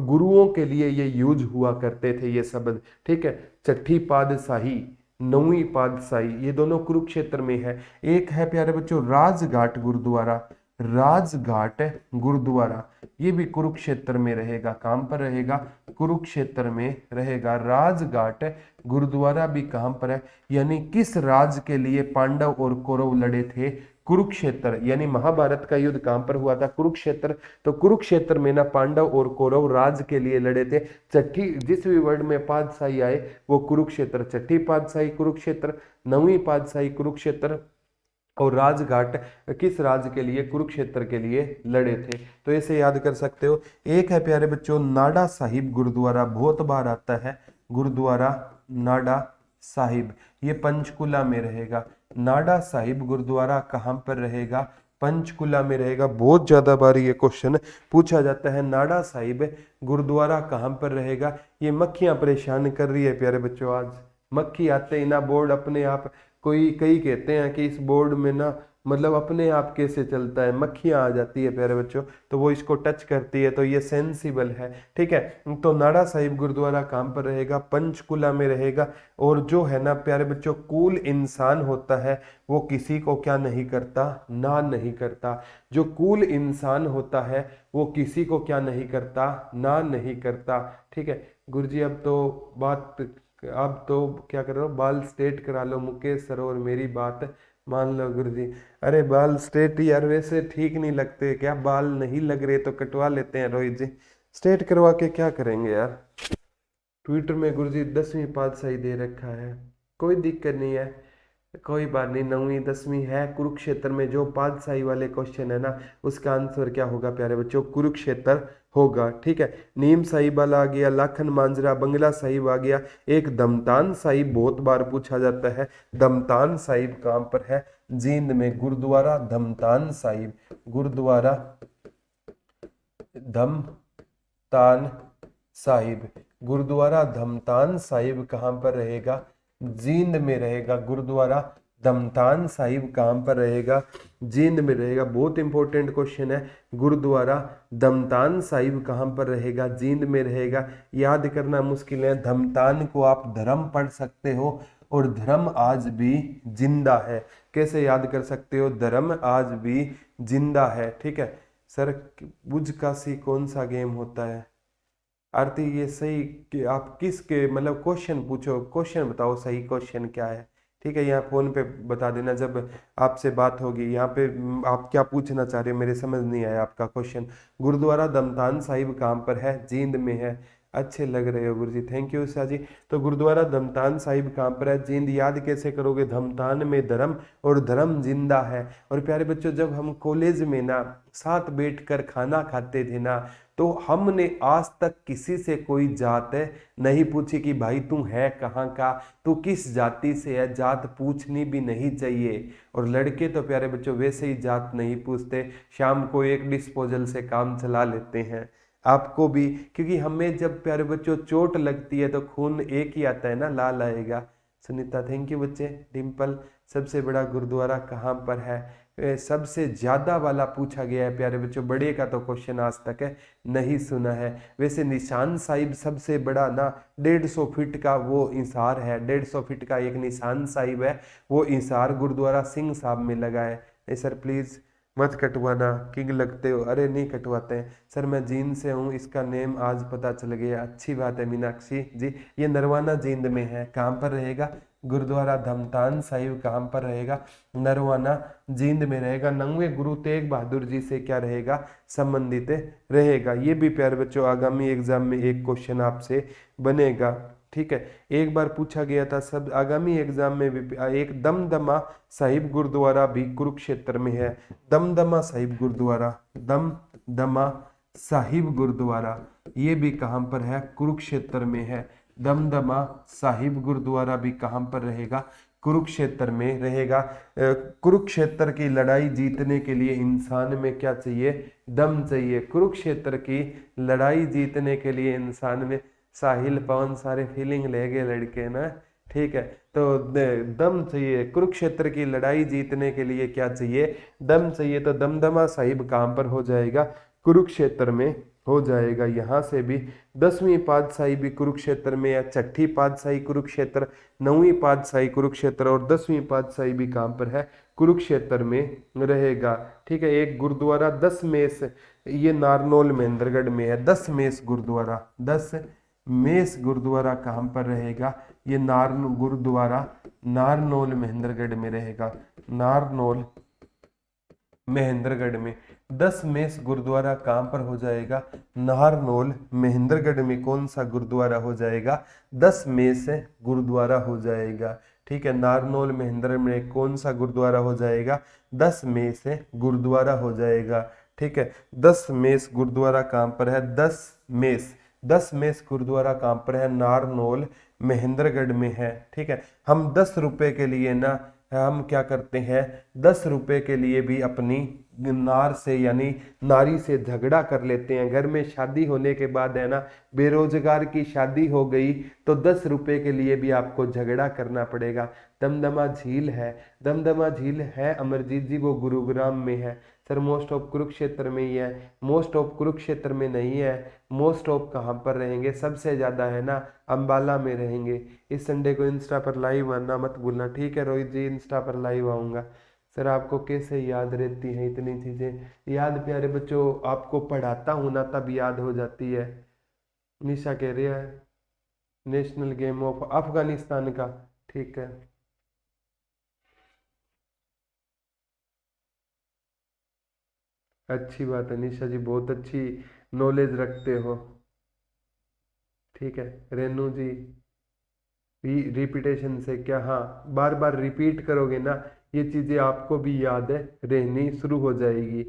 गुरुओं के लिए ये यूज हुआ करते थे ये शब्द, ठीक है। चट्टी पातशाही, 9वीं पातशाही, ये दोनों कुरुक्षेत्र में है। एक है प्यारे बच्चों राजघाट गुरुद्वारा, राजघाट गुरुद्वारा, ये भी कुरुक्षेत्र में रहेगा। कहां पर रहेगा? कुरुक्षेत्र में रहेगा। राजघाट गुरुद्वारा भी कहां पर है? यानी किस राज के लिए पांडव और कौरव लड़े थे? कुरुक्षेत्र। यानी महाभारत का युद्ध कहां पर हुआ था? कुरुक्षेत्र। तो कुरुक्षेत्र में ना पांडव और कौरव राज के लिए लड़े थे। चट्टी, जिस भी वर्ड में पातशाही आए वो कुरुक्षेत्र। चट्टी पातशाही कुरुक्षेत्र, 9वीं पातशाही कुरुक्षेत्र, और राजघाट किस राज्य के लिए? कुरुक्षेत्र के लिए लड़े थे। तो ऐसे याद कर सकते हो। एक है प्यारे बच्चों नाडा साहिब गुरुद्वारा, बहुत बार आता है गुरुद्वारा नाडा साहिब, ये पंचकुला में रहेगा। नाडा साहिब गुरुद्वारा कहाँ पर रहेगा? पंचकुला में रहेगा। बहुत ज्यादा बार ये क्वेश्चन पूछा जाता है, नाडा साहिब गुरुद्वारा कहाँ पर रहेगा? ये मक्खियां परेशान कर रही है प्यारे बच्चों, आज मक्खी आते ही ना बोर्ड अपने आप, कई कहते हैं कि इस बोर्ड में ना मतलब अपने आप कैसे चलता है, मक्खियां आ जाती है प्यारे बच्चों, तो वो इसको टच करती है, तो ये सेंसिबल है, ठीक है। तो नाडा साहिब गुरुद्वारा कहाँ पर रहेगा? पंचकुला में रहेगा। और जो है ना प्यारे बच्चों कूल इंसान होता है वो किसी को क्या नहीं करता? ना नहीं करता। जो कूल इंसान होता है वो किसी को क्या नहीं करता? ना नहीं करता, ठीक है। गुरुजी अब तो क्या कर रहे हो, बाल स्ट्रेट करा लो मुकेश सर और मेरी बात मान लो गुरुजी। अरे बाल स्ट्रेट यार वैसे ठीक नहीं लगते क्या, बाल नहीं लग रहे तो कटवा लेते हैं रोहित जी। स्ट्रेट करवा के क्या करेंगे यार। ट्विटर में गुरुजी 10वीं पातशाही दे रखा है, कोई दिक्कत नहीं है, कोई बात नहीं। 9वीं 10वीं है कुरुक्षेत्र में, जो पातशाही वाले क्वेश्चन है ना उसका आंसर क्या होगा प्यारे बच्चों, कुरुक्षेत्र होगा। ठीक है, नीम साहिब वाला आ गया, लाखन मांजरा, बंगला साहिब आ गया। एक दमतान साहिब बहुत बार पूछा जाता है, दमतान साहिब कहाँ पर है, जींद में गुरुद्वारा दमतान साहिब, गुरुद्वारा धमतान साहिब, गुरुद्वारा धमतान साहिब कहाँ पर रहेगा, जींद में रहेगा। गुरुद्वारा धमतान साहिब कहाँ पर रहेगा, जींद में रहेगा। बहुत इंपॉर्टेंट क्वेश्चन है, गुरुद्वारा धमतान साहिब कहाँ पर रहेगा, जींद में रहेगा। याद करना मुश्किल है, धमतान को आप धर्म पढ़ सकते हो और धर्म आज भी जिंदा है। कैसे याद कर सकते हो, धर्म आज भी जिंदा है। ठीक है सर, बुझ काशी कौन सा गेम होता है। आरती ये सही कि आप किसके मतलब क्वेश्चन पूछो, क्वेश्चन बताओ सही क्वेश्चन क्या है। ठीक है, यहाँ फोन पे बता देना जब आपसे बात होगी। यहाँ पे आप क्या पूछना चाह रहे हो, मेरे समझ नहीं आया आपका क्वेश्चन। गुरुद्वारा दमतान साहिब कहाँ पर है, जींद में है। अच्छे लग रहे हो गुरु जी, थैंक यू उषा जी। तो गुरुद्वारा दमतान साहिब कहाँ पर है, जींद। याद कैसे करोगे, धमतान में धर्म और धर्म जिंदा है। और प्यारे बच्चों जब हम कॉलेज में ना साथ बैठकर खाना खाते थे ना, तो हमने आज तक किसी से कोई जात नहीं पूछी कि भाई तू है कहाँ का, तू किस जाति से है, जात पूछनी भी नहीं चाहिए। और लड़के तो प्यारे बच्चों वैसे ही जात नहीं पूछते, शाम को एक डिस्पोजल से काम चला लेते हैं। आपको भी, क्योंकि हमें जब प्यारे बच्चों चोट लगती है तो खून एक ही आता है ना, लाल आएगा। सुनीता थैंक यू बच्चे। डिम्पल, सबसे बड़ा गुरुद्वारा कहाँ पर है, सबसे ज्यादा वाला पूछा गया है प्यारे बच्चों, बड़े का तो क्वेश्चन आज तक है नहीं सुना है। वैसे निशान साहिब सबसे बड़ा ना 150 फीट का वो इंसार है, 150 फीट का एक निशान साहिब है, वो इंसार गुरुद्वारा सिंह साहब में लगा है। नहीं सर प्लीज मत कटवाना, किंग लगते हो। अरे नहीं कटवाते हैं सर, मैं जींद से हूँ, इसका नेम आज पता चल गया, अच्छी बात है मीनाक्षी जी। ये नरवाना जींद में है, कहाँ पर रहेगा, गुरुद्वारा धमतान साहिब कहाँ पर रहेगा, नरवाना जींद में रहेगा। 9वें गुरु तेग बहादुर जी से क्या रहेगा, संबंधित रहेगा। ये भी प्यारे बच्चों आगामी एग्जाम में एक क्वेश्चन आपसे बनेगा। ठीक है, एक बार पूछा गया था, सब आगामी एग्जाम में भी। एक दमदमा साहिब गुरुद्वारा भी कुरुक्षेत्र में है, दमदमा साहिब गुरुद्वारा, दमदमा साहिब गुरुद्वारा ये भी कहाँ पर है, कुरुक्षेत्र में है। दमदमा साहिब गुरुद्वारा भी कहाँ पर रहेगा, कुरुक्षेत्र में रहेगा। कुरुक्षेत्र की लड़ाई जीतने के लिए इंसान में क्या चाहिए, दम चाहिए। कुरुक्षेत्र की लड़ाई जीतने के लिए इंसान में, साहिल पवन सारे फीलिंग ले गए लड़के ना। ठीक है, तो दम चाहिए। कुरुक्षेत्र की लड़ाई जीतने के लिए क्या चाहिए, दम चाहिए। तो दमदमा साहिब कहाँ पर हो जाएगा, कुरुक्षेत्र में हो जाएगा। यहाँ से भी 10वीं पातशाही भी कुरुक्षेत्र में है, छठी पातशाही कुरुक्षेत्र, 9वीं पातशाही कुरुक्षेत्र और 10वीं पातशाही भी कहाँ पर है, कुरुक्षेत्र में रहेगा। ठीक है, एक गुरुद्वारा 10 मेस, ये नारनौल महेंद्रगढ़ में है। 10 मेस गुरुद्वारा, 10 मेस गुरुद्वारा कहाँ पर रहेगा, ये नारन गुरुद्वारा नारनौल महेंद्रगढ़ में रहेगा, नारनौल महेंद्रगढ़ में। 10 मेस गुरुद्वारा कहाँ पर हो जाएगा, नारनौल महेंद्रगढ़ में। कौन सा गुरुद्वारा हो जाएगा, 10 मेस गुरुद्वारा हो जाएगा। ठीक है, नारनौल महेंद्र में कौन सा गुरुद्वारा हो जाएगा, 10 मेस गुरुद्वारा हो जाएगा। ठीक है, 10 मेस गुरुद्वारा कहाँ पर है, 10 मेस गुरुद्वारा कहाँ पर है, नारनौल महेंद्रगढ़ में है। ठीक है, हम 10 रुपए के लिए ना हम क्या करते हैं, 10 रुपए के लिए भी अपनी नार से यानी नारी से झगड़ा कर लेते हैं। घर में शादी होने के बाद है ना, बेरोजगार की शादी हो गई तो 10 रुपए के लिए भी आपको झगड़ा करना पड़ेगा। दमदमा झील है, दमदमा झील है अमरजीत जी, वो गुरुग्राम में है। सर मोस्ट ऑफ कुरुक्षेत्र में ही है, मोस्ट ऑफ कुरुक्षेत्र में नहीं है। मोस्ट ऑफ कहाँ पर रहेंगे, सबसे ज्यादा है ना अंबाला में रहेंगे। इस संडे को इंस्टा पर लाइव आना मत भूलना। ठीक है रोहित जी, इंस्टा पर लाइव आऊंगा। सर आपको कैसे याद रहती हैं इतनी चीजें, याद प्यारे बच्चों आपको पढ़ाता हूं ना तब याद हो जाती है। निशा कह रही है नेशनल गेम ऑफ अफगानिस्तान का, ठीक है। अच्छी बात है निशा जी, बहुत अच्छी नॉलेज रखते हो। ठीक है रेनू जी, रिपीटेशन से क्या, हाँ बार बार रिपीट करोगे ना, ये चीजें आपको भी याद है रहनी शुरू हो जाएगी।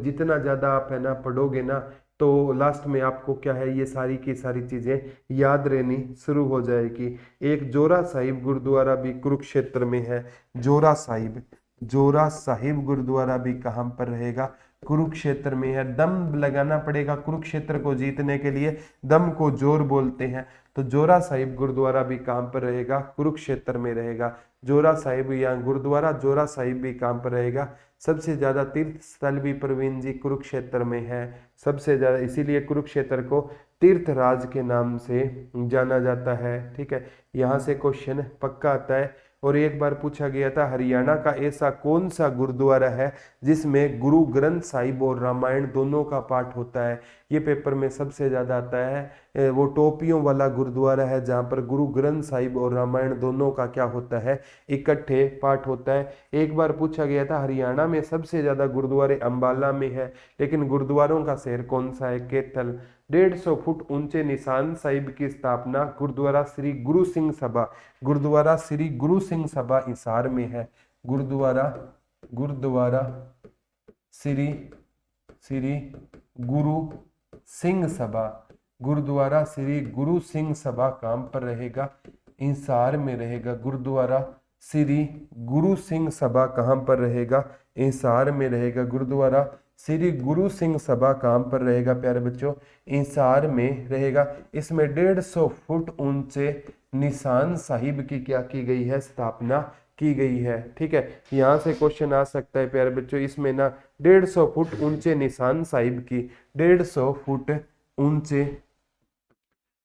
जितना ज्यादा आप है ना पढ़ोगे ना, तो लास्ट में आपको क्या है, ये सारी की सारी चीजें याद रहनी शुरू हो जाएगी। एक जोरा साहिब गुरुद्वारा भी कुरुक्षेत्र में है। जोरा साहिब, जोरा साहिब गुरुद्वारा भी कहाँ पर रहेगा, कुरुक्षेत्र में है। दम लगाना पड़ेगा कुरुक्षेत्र को जीतने के लिए, दम को जोर बोलते हैं। तो जोरा साहिब गुरुद्वारा भी कहाँ पर रहेगा, कुरुक्षेत्र में रहेगा। जोरा साहिब या गुरुद्वारा जोरा साहिब भी कहाँ पर रहेगा, सबसे ज्यादा तीर्थ स्थल भी प्रवीण जी कुरुक्षेत्र में है सबसे ज्यादा, इसीलिए कुरुक्षेत्र को तीर्थराज के नाम से जाना जाता है। ठीक है, यहाँ से क्वेश्चन पक्का आता है। और एक बार पूछा गया था हरियाणा का ऐसा कौन सा गुरुद्वारा है जिसमें गुरु ग्रंथ साहिब और रामायण दोनों का पाठ होता है। ये पेपर में सबसे ज्यादा आता है। वो टोपियों वाला गुरुद्वारा है जहाँ पर गुरु ग्रंथ साहिब और रामायण दोनों का क्या होता है, इकट्ठे पाठ होता है। एक बार पूछा गया था हरियाणा में सबसे ज्यादा गुरुद्वारे अंबाला में है, लेकिन गुरुद्वारों का शहर कौन सा है, कैथल। 150 फुट ऊंचे निशान साहिब की स्थापना गुरुद्वारा श्री गुरु सिंह सभा, गुरुद्वारा श्री गुरु सिंह सभा हिसार में है। गुरुद्वारा गुरुद्वारा श्री श्री गुरु सिंह सभा, गुरुद्वारा श्री गुरु सिंह सभा कहाँ पर रहेगा, हिसार में रहेगा। गुरुद्वारा श्री गुरु सिंह सभा कहाँ पर रहेगा, हिसार में रहेगा। गुरुद्वारा श्री गुरु सिंह सभा कहाँ पर रहेगा प्यारे बच्चों, हिसार में रहेगा। इसमें 150 फुट ऊंचे निशान साहिब की क्या की गई है, स्थापना की गई है। ठीक है, यहाँ से क्वेश्चन आ सकता है प्यारे बच्चों, इसमें ना 150 फुट ऊंचे निशान साहिब की, 150 फुट ऊंचे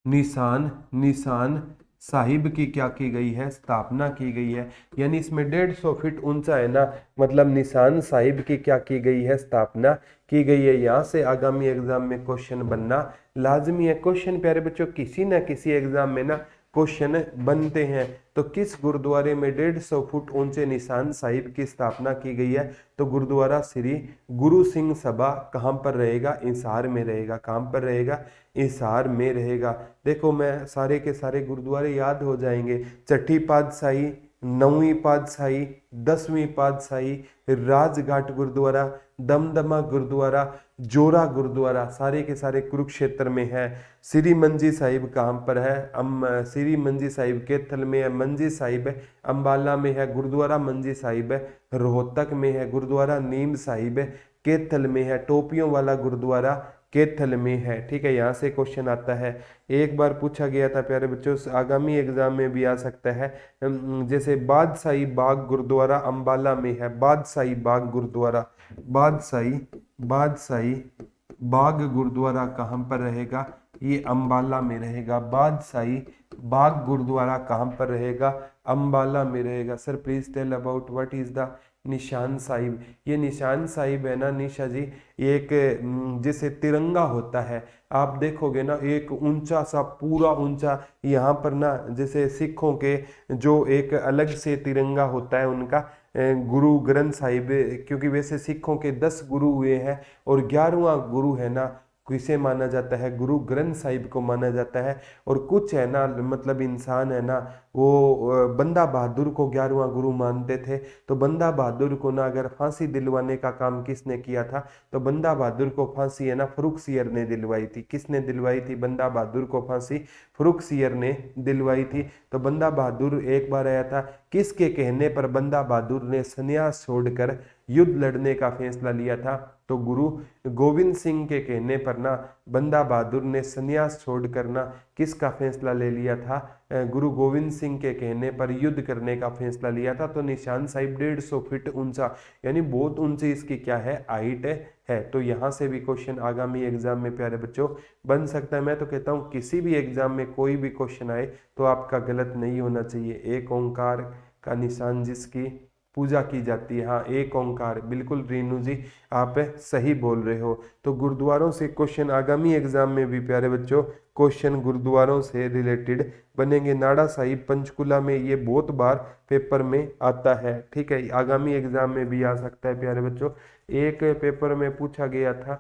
निशान साहिब की क्या की गई है, स्थापना की गई है। यानी इसमें 150 फीट ऊंचा है ना, मतलब निशान साहिब की क्या की गई है, स्थापना की गई है। यहाँ से आगामी एग्जाम में क्वेश्चन बनना लाजमी है। क्वेश्चन प्यारे बच्चों किसी ना किसी एग्जाम में ना क्वेश्चन बनते हैं। तो किस गुरुद्वारे में 150 फुट ऊंचे निशान साहिब की स्थापना की गई है, तो गुरुद्वारा श्री गुरु सिंह सभा कहाँ पर रहेगा, हिसार में रहेगा। कहाँ पर रहेगा, हिसार में रहेगा। देखो मैं सारे के सारे गुरुद्वारे याद हो जाएंगे, छठी पातशाही, 9वीं पातशाही, 10वीं पातशाही, राजघाट गुरुद्वारा, दमदमा गुरुद्वारा, जोरा गुरुद्वारा, सारे के सारे कुरुक्षेत्र में है। श्री मंजी साहिब कहाँ पर है, श्री मंजी साहिब कैथल में है। मंजी साहिब है अंबाला में है। गुरुद्वारा मंजी साहिब है रोहतक में है। गुरुद्वारा नीम साहिब है कैथल में है। टोपियों वाला गुरुद्वारा कैथल में है। ठीक है, यहाँ से क्वेश्चन आता है। एक बार पूछा गया था प्यारे बच्चों, आगामी एग्जाम में भी आ सकता है, जैसे बादशाही बाग गुरुद्वारा अंबाला में है। बादशाही बाग गुरुद्वारा, बादशाही बाग गुरुद्वारा कहाँ पर रहेगा, ये अंबाला में रहेगा। बादशाही बाग गुरुद्वारा कहाँ पर रहेगा, अंबाला में रहेगा। Sir please tell about what is the Nishan Sahib. ये निशान साहिब है ना निशा जी, एक जैसे तिरंगा होता है, आप देखोगे ना एक ऊंचा सा पूरा ऊंचा, यहाँ पर ना जैसे सिखों के जो एक अलग से तिरंगा होता है उनका, गुरु ग्रंथ साहिब, क्योंकि वैसे सिखों के 10 गुरु हुए हैं और 11वां गुरु है ना किसे माना जाता है, गुरु ग्रंथ साहिब को माना जाता है। और कुछ है ना मतलब इंसान है ना वो बंदा बहादुर को 11वां गुरु मानते थे। तो बंदा बहादुर को ना अगर फांसी दिलवाने का काम किसने किया था, तो बंदा बहादुर को फांसी है ना फर्रुखसियर ने दिलवाई थी। किसने दिलवाई थी, बंदा बहादुर को फांसी फर्रुखसियर ने दिलवाई थी। तो बंदा बहादुर एक बार आया था, किसके कहने पर बंदा बहादुर ने संन्यास छोड़कर युद्ध लड़ने का फैसला लिया था, तो गुरु गोविंद सिंह के कहने पर ना बंदा बहादुर ने संन्यास छोड़कर ना किसका फैसला ले लिया था, गुरु गोविंद सिंह के कहने पर युद्ध करने का फैसला लिया था। तो निशान साहिब 150 फीट ऊंचा, यानी बहुत ऊंची इसकी क्या है, हाइट है। तो यहाँ से भी क्वेश्चन आगामी एग्जाम में प्यारे बच्चों बन सकता है। मैं तो कहता हूँ किसी भी एग्जाम में कोई भी क्वेश्चन आए तो आपका गलत नहीं होना चाहिए। एक ओंकार का निशान जिसकी पूजा की जाती है, हाँ एक ओंकार, बिल्कुल रीनू जी आप सही बोल रहे हो। तो गुरुद्वारों से क्वेश्चन आगामी एग्जाम में भी प्यारे बच्चों क्वेश्चन गुरुद्वारों से रिलेटेड बनेंगे। नाड़ा साहिब पंचकुला में, ये बहुत बार पेपर में आता है। ठीक है, आगामी एग्जाम में भी आ सकता है प्यारे बच्चों। एक पेपर में पूछा गया था,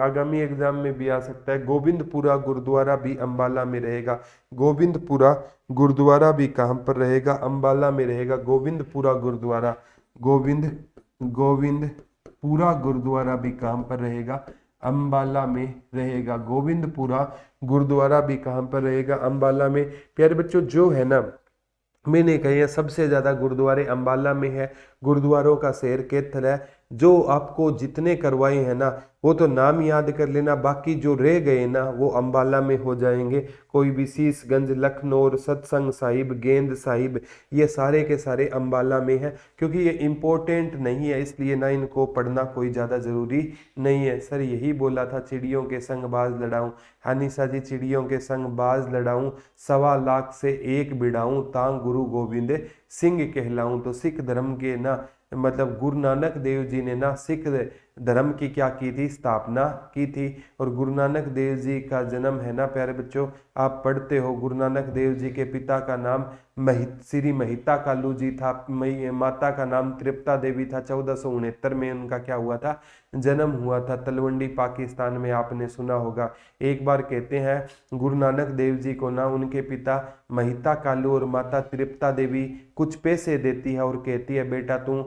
आगामी एग्जाम में भी आ सकता है। गोविंदपुरा गुरुद्वारा भी अंबाला में रहेगा। गोविंदपुरा गुरुद्वारा भी कहाँ पर रहेगा? अंबाला में रहेगा। गोविंदपुरा गुरुद्वारा, गोविंदपुरा गुरुद्वारा भी कहाँ पर रहेगा? अंबाला में रहेगा। गोविंदपुरा गुरुद्वारा भी कहाँ पर रहेगा? अंबाला में। प्यारे बच्चों, जो है ना, मैंने कही है सबसे ज्यादा गुरुद्वारे अंबाला में है। गुरुद्वारों का शहर कैथल है। जो आपको जितने करवाए हैं ना, वो तो नाम याद कर लेना, बाकी जो रह गए ना वो अंबाला में हो जाएंगे। कोई भी शीशगंज, लखनऊ, सत्संग साहिब, गेंद साहिब, ये सारे के सारे अंबाला में है। क्योंकि ये इम्पोर्टेंट नहीं है, इसलिए ना इनको पढ़ना कोई ज़्यादा ज़रूरी नहीं है। सर यही बोला था, चिड़ियों के संग बाज लड़ाऊं। हानिसा जी, चिड़ियों के संग बाज लड़ाऊं, 1.25 से 1 बिड़ाऊं, तां गुरु गोविंद सिंह कहलाऊं। तो सिख धर्म के ना, मतलब गुरु नानक देव जी ने ना सिख धर्म की क्या की थी? स्थापना की थी। और गुरु नानक देव जी का जन्म है ना प्यारे बच्चों, आप पढ़ते हो, गुरु नानक देव जी के पिता का नाम श्री महिता कालू जी था। माता का नाम तृप्ता देवी था। 1469 में उनका क्या हुआ था? जन्म हुआ था। तलवंडी पाकिस्तान में आपने सुना होगा। एक बार कहते हैं गुरु नानक देव जी को ना उनके पिता महिता कालू और माता तृप्ता देवी कुछ पैसे देती है और कहती है बेटा तू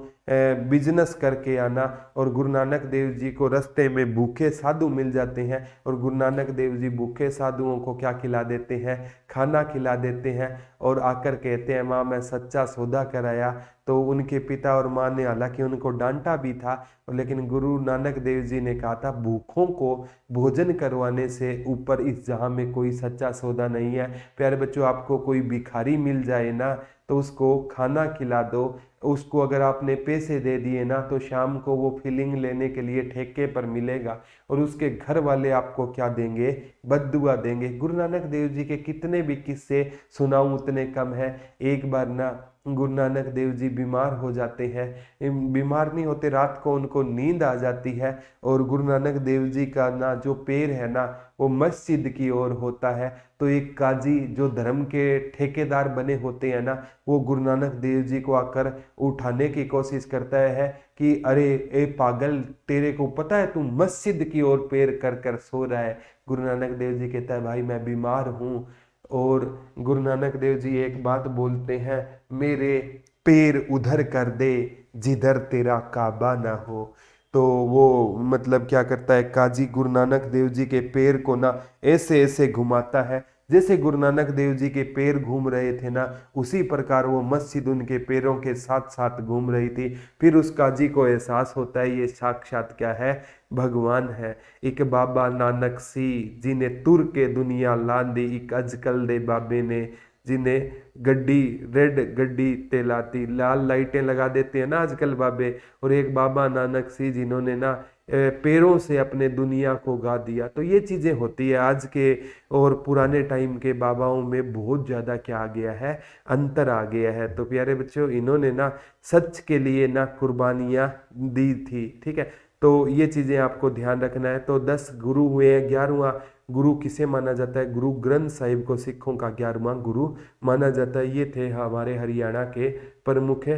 बिजनेस करके आना। और गुरु नानक देव जी को रास्ते में भूखे साधु मिल जाते हैं और गुरु नानक देव जी भूखे साधुओं को क्या खिला देते हैं? खाना खिला देते हैं। और आकर कहते हैं माँ मैं सच्चा सौदा कराया। तो उनके पिता और माँ ने हालांकि उनको डांटा भी था, लेकिन गुरु नानक देव जी ने कहा था भूखों को भोजन करवाने से ऊपर इस जहां में कोई सच्चा सौदा नहीं है। प्यारे बच्चों, आपको कोई भिखारी मिल जाए ना तो उसको खाना खिला दो। उसको अगर आपने पैसे दे दिए ना तो शाम को वो फीलिंग लेने के लिए ठेके पर मिलेगा और उसके घर वाले आपको क्या देंगे? बद्दुआ देंगे। गुरु नानक देव जी के कितने भी किस्से सुनाऊं उतने कम है। एक बार ना गुरु नानक देव जी बीमार हो जाते हैं। बीमार नहीं होते, रात को उनको नींद आ जाती है और गुरु नानक देव जी का ना जो पैर है ना वो मस्जिद की ओर होता है। तो एक काजी जो धर्म के ठेकेदार बने होते हैं ना, वो गुरु नानक देव जी को आकर उठाने की कोशिश करता है कि अरे ए पागल, तेरे को पता है तू मस्जिद की ओर पैर कर कर सो रहा है। गुरु नानक देव जी कहता है भाई मैं बीमार हूँ। और गुरु नानक देव जी एक बात बोलते हैं, मेरे पैर उधर कर दे जिधर तेरा काबा ना हो। तो वो मतलब क्या करता है, काजी गुरु नानक देव जी के पैर को ना ऐसे ऐसे घुमाता है जैसे गुरु नानक देव जी के पैर घूम रहे थे ना, उसी प्रकार वो मस्जिद उनके पैरों के साथ साथ घूम रही थी। फिर उस काजी को एहसास होता है ये साक्षात क्या है? भगवान है। एक बाबा नानक सी जिन्हें तुर के दुनिया लांदी, एक अजकल दे बाबे ने जिन्हें गड्डी रेड गड्डी तेलाती, लाल लाइटें लगा देते हैं ना आजकल बाबे। और एक बाबा नानक सी जिन्होंने ना पैरों से अपने दुनिया को गा दिया। तो ये चीजें होती है। आज के और पुराने टाइम के बाबाओं में बहुत ज्यादा क्या आ गया है? अंतर आ गया है। तो प्यारे बच्चों, इन्होंने ना सच के लिए ना कुर्बानियां दी थी। ठीक है, तो ये चीजें आपको ध्यान रखना है। तो 10 गुरु हुए हैं। 11वां गुरु किसे माना जाता है? गुरु ग्रंथ साहिब को सिखों का 11वां गुरु माना जाता है। ये थे हमारे हरियाणा के प्रमुख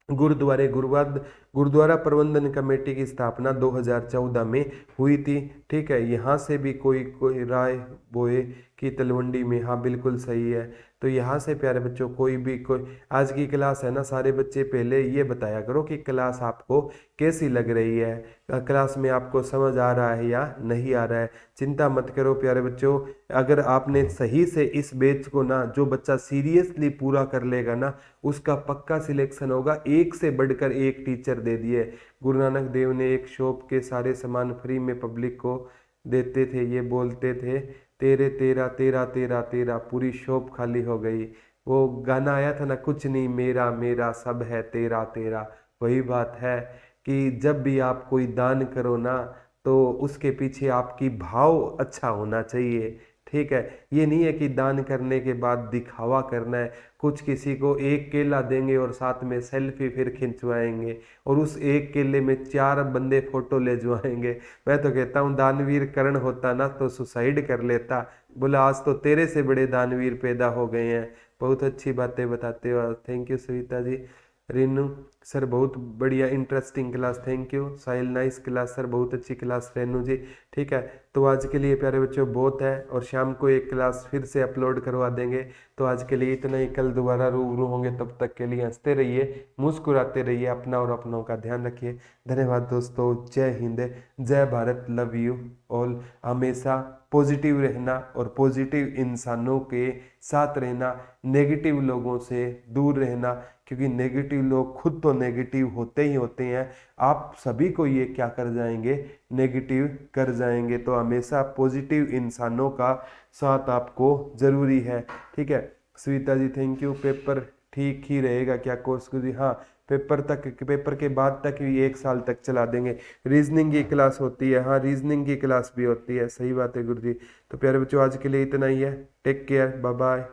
गुरुद्वारे। गुरुद्वारा प्रबंधन कमेटी की स्थापना 2014 में हुई थी। ठीक है, यहाँ से भी कोई राय बोए कि तलवंडी में, हाँ बिल्कुल सही है। तो यहाँ से प्यारे बच्चों कोई आज की क्लास है ना, सारे बच्चे पहले ये बताया करो कि क्लास आपको कैसी लग रही है, क्लास में आपको समझ आ रहा है या नहीं आ रहा है। चिंता मत करो प्यारे बच्चों, अगर आपने सही से इस बैच को ना, जो बच्चा सीरियसली पूरा कर लेगा ना उसका पक्का सिलेक्शन होगा। एक से बढ़कर एक टीचर दे दिए। गुरु नानक देव ने एक शॉप के सारे सामान फ्री में पब्लिक को देते थे। ये बोलते थे तेरे तेरा तेरा तेरा तेरा, पूरी शॉप खाली हो गई। वो गाना आया था ना, कुछ नहीं मेरा मेरा सब है तेरा तेरा। वही बात है कि जब भी आप कोई दान करो ना तो उसके पीछे आपकी भाव अच्छा होना चाहिए। ठीक है, ये नहीं है कि दान करने के बाद दिखावा करना है। कुछ किसी को एक केला देंगे और साथ में सेल्फी फिर खिंचवाएंगे और उस एक केले में 4 बंदे फोटो ले जाएंगे। मैं तो कहता हूँ दानवीर कर्ण होता ना तो सुसाइड कर लेता। बोला आज तो तेरे से बड़े दानवीर पैदा हो गए हैं। बहुत अच्छी बातें बताते हो, thank you Savita ji. Rinu sir बहुत बढ़िया interesting class, thank you Sahil, nice class sir, बहुत अच्छी क्लास रेनू जी। ठीक है, तो आज के लिए प्यारे बच्चों बहुत है, और शाम को एक क्लास फिर से अपलोड करवा देंगे। तो आज के लिए इतना ही, कल दोबारा रूबरू होंगे, तब तक के लिए हंसते रहिए, मुस्कुराते रहिए, अपना और अपनों का ध्यान रखिए। धन्यवाद दोस्तों, जय हिंद, जय भारत, लव यू ऑल। हमेशा पॉजिटिव रहना और पॉजिटिव इंसानों के साथ रहना, नेगेटिव लोगों से दूर रहना, क्योंकि नेगेटिव लोग खुद तो नेगेटिव होते ही होते हैं, आप सभी को ये क्या कर जाएंगे, नेगेटिव कर जाएंगे। तो हमेशा पॉजिटिव इंसानों का साथ आपको जरूरी है। ठीक है, Sunita ji thank you. Paper ठीक ही रहेगा क्या कोर्स जी? हाँ, पेपर तक, पेपर के बाद तक भी 1 साल तक चला देंगे। रीजनिंग की क्लास होती है, हाँ रीजनिंग की क्लास भी होती है, सही बात है गुरु जी। तो प्यारे बच्चों आज के लिए इतना ही है, टेक केयर, बाय बाय।